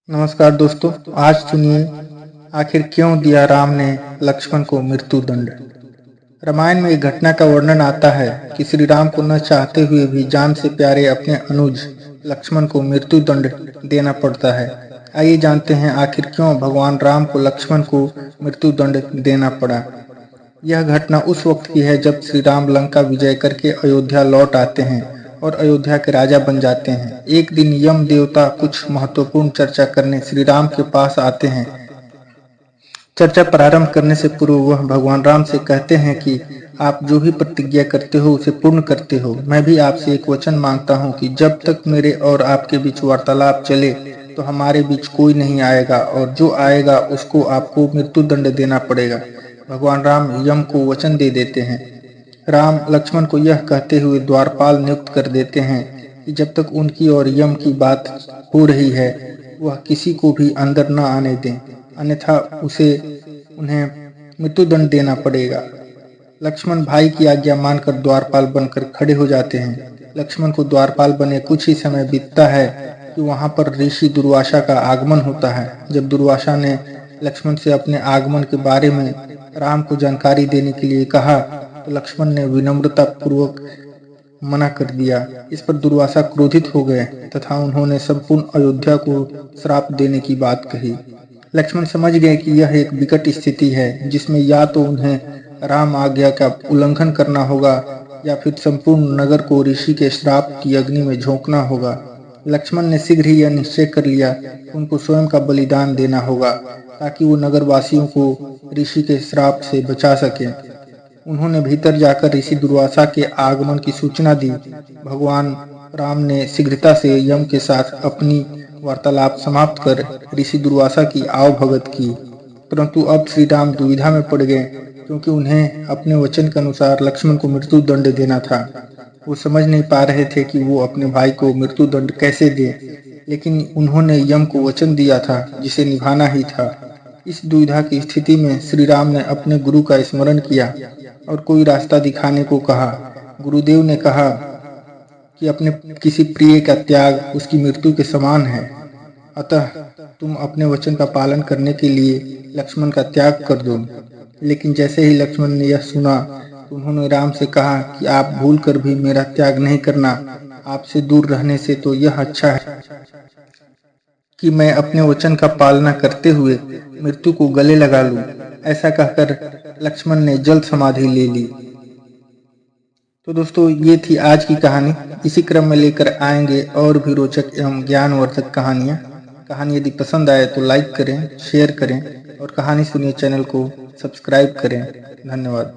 नमस्कार दोस्तों। आज सुनिए आखिर क्यों दिया राम ने लक्ष्मण को मृत्यु दंड। रामायण में एक घटना का वर्णन आता है कि श्री राम को न चाहते हुए भी जान से प्यारे अपने अनुज लक्ष्मण को मृत्यु दंड देना पड़ता है। आइए जानते हैं आखिर क्यों भगवान राम को लक्ष्मण को मृत्यु दंड देना पड़ा। यह घटना उस वक्त की है जब श्री राम लंका विजय करके अयोध्या लौट आते हैं और अयोध्या के राजा बन जाते हैं। एक दिन यम देवता कुछ महत्वपूर्ण चर्चा करने श्री राम के पास आते हैं। चर्चा प्रारंभ करने से पूर्व वह भगवान राम से कहते हैं कि आप जो भी प्रतिज्ञा करते हो उसे पूर्ण करते हो। मैं भी आपसे एक वचन मांगता हूँ कि जब तक मेरे और आपके बीच वार्तालाप चले तो हमारे बीच कोई नहीं आएगा और जो आएगा उसको आपको मृत्यु दंड देना पड़ेगा। भगवान राम यम को वचन दे देते हैं। राम लक्ष्मण को यह कहते हुए द्वारपाल नियुक्त कर देते हैं कि जब तक उनकी और यम की बात हो रही है वह किसी को भी अंदर न आने दें, अन्यथा उन्हें मृत्युदंड देना पड़ेगा। लक्ष्मण भाई की आज्ञा मानकर द्वारपाल बनकर खड़े हो जाते हैं। लक्ष्मण को द्वारपाल बने कुछ ही समय बीतता है कि वहां पर ऋषि दुर्वासा का आगमन होता है। जब दुर्वासा ने लक्ष्मण से अपने आगमन के बारे में राम को जानकारी देने के लिए कहा तो लक्ष्मण ने विनम्रता पूर्वक मना कर दिया। इस पर दुर्वासा क्रोधित हो गए तथा उन्होंने संपूर्ण अयोध्या को श्राप देने की बात कही। लक्ष्मण समझ गए कि यह एक विकट स्थिति है जिसमें या तो उन्हें राम आज्ञा का उल्लंघन करना होगा या फिर संपूर्ण नगर को ऋषि के श्राप की अग्नि में झोंकना होगा। लक्ष्मण ने शीघ्र ही यह निश्चय कर लिया कि उनको स्वयं का बलिदान देना होगा ताकि वो नगर वासियों को ऋषि के श्राप से बचा सके। उन्होंने भीतर जाकर ऋषि दुर्वासा के आगमन की सूचना दी। भगवान राम ने शीघ्रता से यम के साथ अपनी वार्तालाप समाप्त कर ऋषि दुर्वासा की आवभगत की, परंतु अब श्री राम दुविधा में पड़ गए क्योंकि उन्हें अपने वचन के अनुसार लक्ष्मण को मृत्यु दंड देना था। वो समझ नहीं पा रहे थे कि वो अपने भाई को मृत्यु दंड कैसे दे, लेकिन उन्होंने यम को वचन दिया था जिसे निभाना ही था। इस दुविधा की स्थिति में श्री राम ने अपने गुरु का स्मरण किया और कोई रास्ता दिखाने को कहा। गुरुदेव ने कहा कि अपने किसी प्रिय का त्याग उसकी मृत्यु के समान है, अतः तुम अपने वचन का पालन करने के लिए लक्ष्मण का त्याग कर दो। लेकिन जैसे ही लक्ष्मण ने यह सुना तो उन्होंने राम से कहा कि आप भूल कर भी मेरा त्याग नहीं करना। आपसे दूर रहने से तो यह अच्छा है कि मैं अपने वचन का पालना करते हुए मृत्यु को गले लगा लूं। ऐसा कहकर लक्ष्मण ने जल्द समाधि ले ली। तो दोस्तों ये थी आज की कहानी। इसी क्रम में लेकर आएंगे और भी रोचक एवं ज्ञानवर्धक कहानियां। कहानी यदि पसंद आए तो लाइक करें, शेयर करें और कहानी सुनिए चैनल को सब्सक्राइब करें। धन्यवाद।